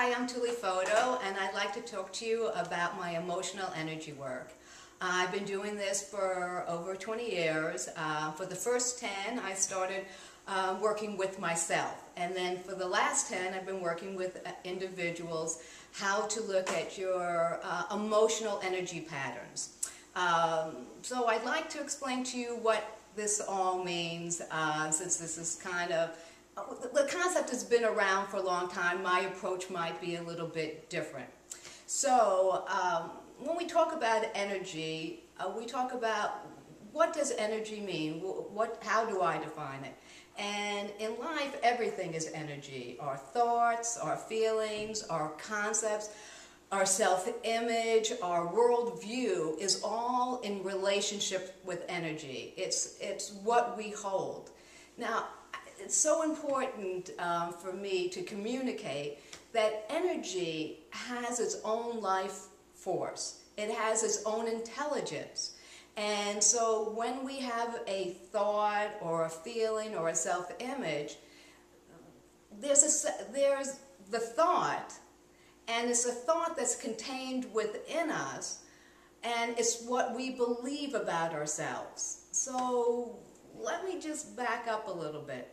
Hi, I'm Tuly Fodo, and I'd like to talk to you about my emotional energy work. I've been doing this for over 20 years. For the first 10, I started working with myself, and then for the last 10, I've been working with individuals how to look at your emotional energy patterns. So I'd like to explain to you what this all means, since this is kind of the concept has been around for a long time. My approach might be a little bit different. So when we talk about energy, we talk about what does energy mean? How do I define it? And in life, everything is energy. Our thoughts, our feelings, our concepts, our self-image, our worldview is all in relationship with energy. It's what we hold. Now, it's so important for me to communicate that energy has its own life force. It has its own intelligence. And so when we have a thought or a feeling or a self-image, there's the thought, and it's a thought that's contained within us, and it's what we believe about ourselves. So let me just back up a little bit.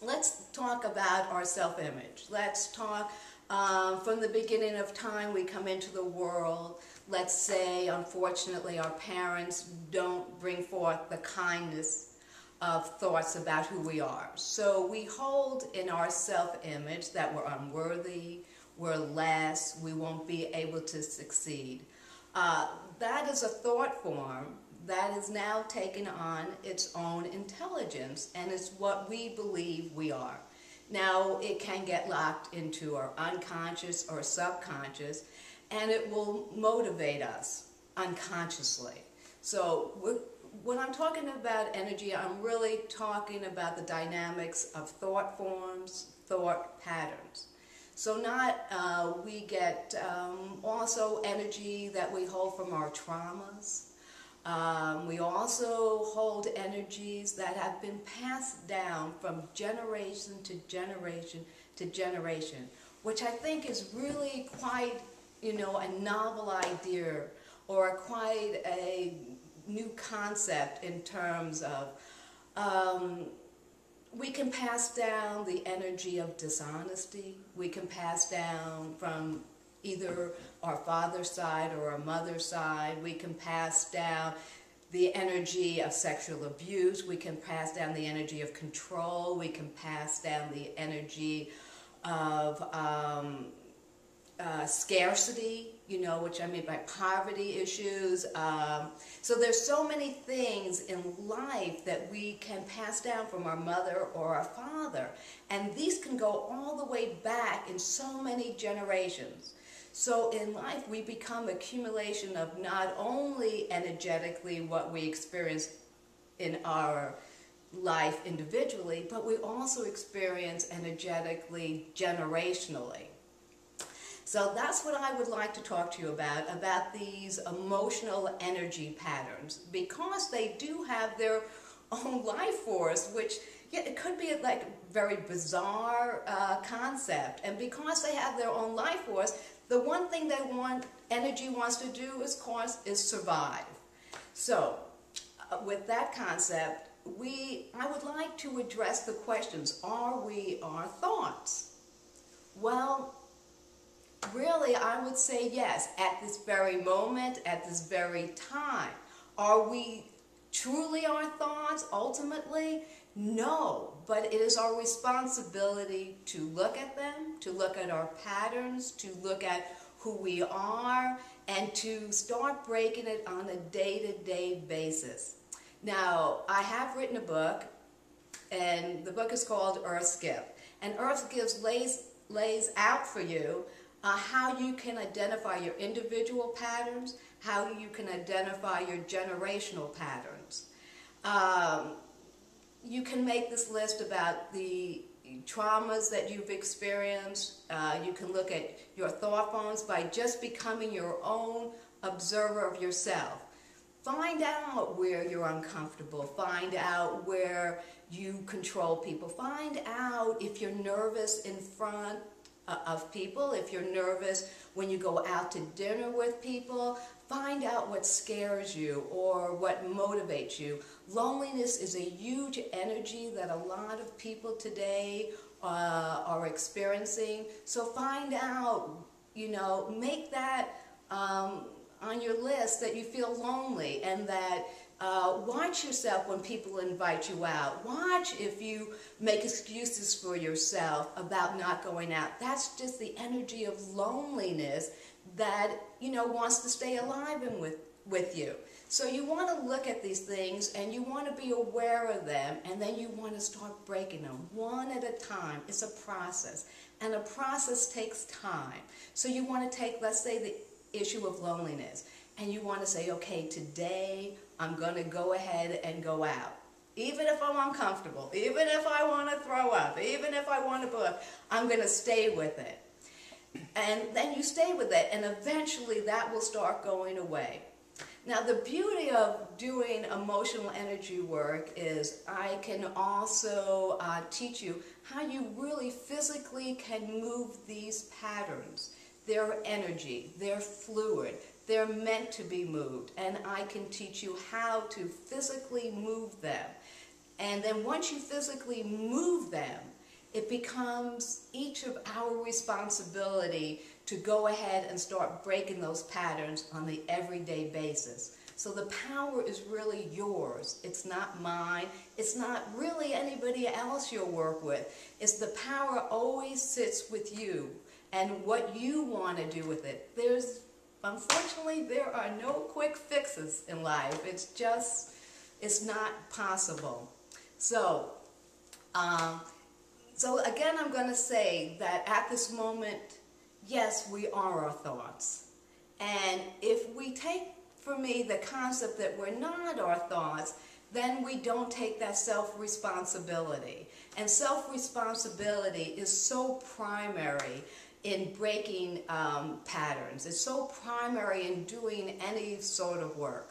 Let's talk about our self-image. Let's talk from the beginning of time we come into the world. Let's say, unfortunately, our parents don't bring forth the kindness of thoughts about who we are. So we hold in our self-image that we're unworthy, we're less, we won't be able to succeed. That is a thought form that has now taken on its own intelligence, and it's what we believe we are. Now, it can get locked into our unconscious or subconscious, and it will motivate us unconsciously. So when I'm talking about energy, I'm really talking about the dynamics of thought forms, thought patterns. So we get also energy that we hold from our traumas. We also hold energies that have been passed down from generation to generation to generation, which I think is really quite, a novel idea, or quite a new concept in terms of we can pass down the energy of dishonesty. We can pass down from either our father's side or our mother's side. We can pass down the energy of sexual abuse. We can pass down the energy of control. We can pass down the energy of scarcity, which I mean by poverty issues. So there's so many things in life that we can pass down from our mother or our father. And these can go all the way back in so many generations. So in life, we become accumulation of not only energetically what we experience in our life individually, but we also experience energetically, generationally. So that's what I would like to talk to you about these emotional energy patterns, because they do have their own life force, which it could be like a very bizarre concept. And because they have their own life force, the one thing energy wants to do, of course, is survive. So, with that concept, I would like to address the questions: are we our thoughts? Well, really, I would say yes. At this very moment, at this very time, are we truly our thoughts ultimately? No, but it is our responsibility to look at them, to look at our patterns, to look at who we are, and to start breaking it on a day-to-day basis. Now, I have written a book, and the book is called Earth's Gift. And Earth's Gift lays out for you how you can identify your individual patterns, how you can identify your generational patterns. You can make this list about the traumas that you've experienced. You can look at your thought forms by just becoming your own observer of yourself. Find out where you're uncomfortable. Find out where you control people. Find out if you're nervous in front of people. If you're nervous when you go out to dinner with people, find out what scares you or what motivates you. Loneliness is a huge energy that a lot of people today are experiencing. So find out, you know, make that on your list that you feel lonely, and that watch yourself when people invite you out. Watch if you make excuses for yourself about not going out. That's just the energy of loneliness that, you know, wants to stay alive and with you. So you want to look at these things and you want to be aware of them, and then you want to start breaking them one at a time. It's a process, and a process takes time. So you want to take, let's say, the issue of loneliness, and you want to say, okay, today I'm going to go ahead and go out. Even if I'm uncomfortable, even if I want to throw up, even if I want to book, I'm going to stay with it. And then you stay with it, and eventually that will start going away. Now, the beauty of doing emotional energy work is I can also teach you how you really physically can move these patterns. They're energy, they're fluid, they're meant to be moved, and I can teach you how to physically move them. And then once you physically move them, it becomes each of our responsibility to go ahead and start breaking those patterns on the everyday basis. So the power is really yours. It's not mine. It's not really anybody else you'll work with. It's the power always sits with you and what you want to do with it. Unfortunately, there are no quick fixes in life. It's not possible. So again, I'm going to say that at this moment, yes, we are our thoughts. And if we take, for me, the concept that we're not our thoughts, then we don't take that self-responsibility. And self-responsibility is so primary in breaking patterns. It's so primary in doing any sort of work.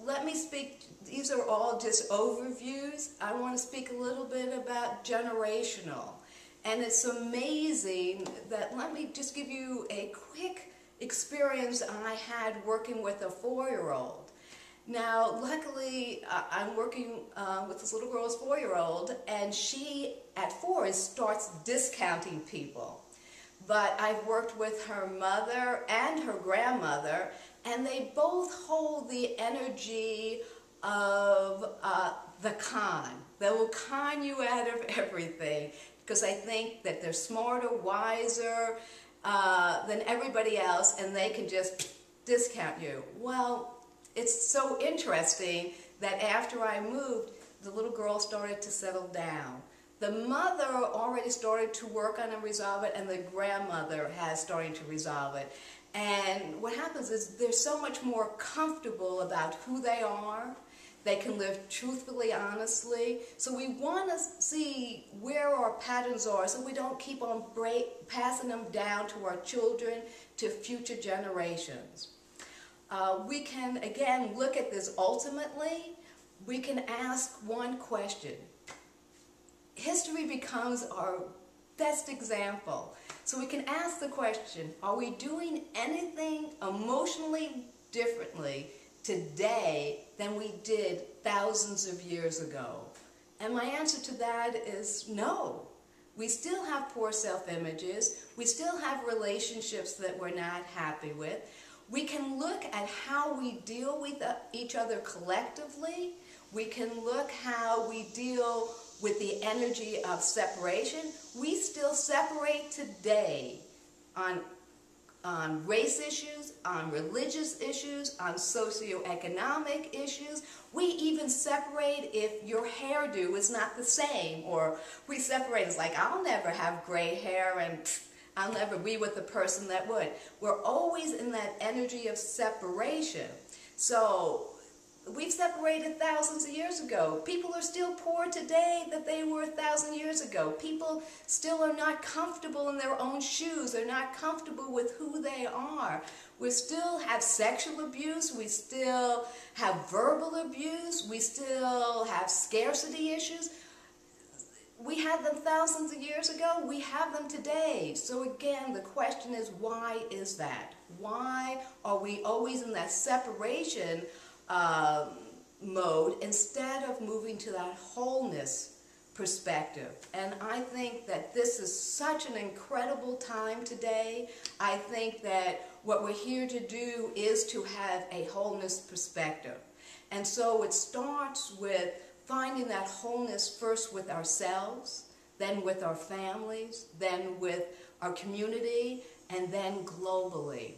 Let me speak, these are all just overviews. I want to speak a little bit about generational. And it's amazing that, let me just give you a quick experience I had working with a 4-year-old. Now, luckily, I'm working with this little girl's 4-year-old, and she, at 4, starts discounting people. But I've worked with her mother and her grandmother, and they both hold the energy of the con. They will con you out of everything, because I think that they're smarter, wiser than everybody else, and they can just discount you. Well, it's so interesting that after I moved, the little girl started to settle down. The mother already started to work on and resolve it, and the grandmother has started to resolve it. And what happens is they're so much more comfortable about who they are. They can live truthfully, honestly. So we want to see where our patterns are, so we don't keep on passing them down to our children, to future generations. We can, again, look at this ultimately. We can ask one question. History becomes our best example. So we can ask the question, are we doing anything emotionally differently today than we did thousands of years ago? And my answer to that is no. We still have poor self-images. We still have relationships that we're not happy with. We can look at how we deal with each other collectively. We can look how we deal with the energy of separation. We still separate today on race issues, on religious issues, on socioeconomic issues. We even separate if your hairdo is not the same, or we separate as like, I'll never have gray hair and I'll never be with the person that would. We're always in that energy of separation. So we've separated thousands of years ago. People are still poor today that they were 1,000 years ago. People still are not comfortable in their own shoes. They're not comfortable with who they are. We still have sexual abuse. We still have verbal abuse. We still have scarcity issues. we had them thousands of years ago, we have them today. So again, the question is, why is that? Why are we always in that separation mode instead of moving to that wholeness perspective? And I think that this is such an incredible time today. I think that what we're here to do is to have a wholeness perspective. And so it starts with finding that wholeness first with ourselves, then with our families, then with our community, and then globally.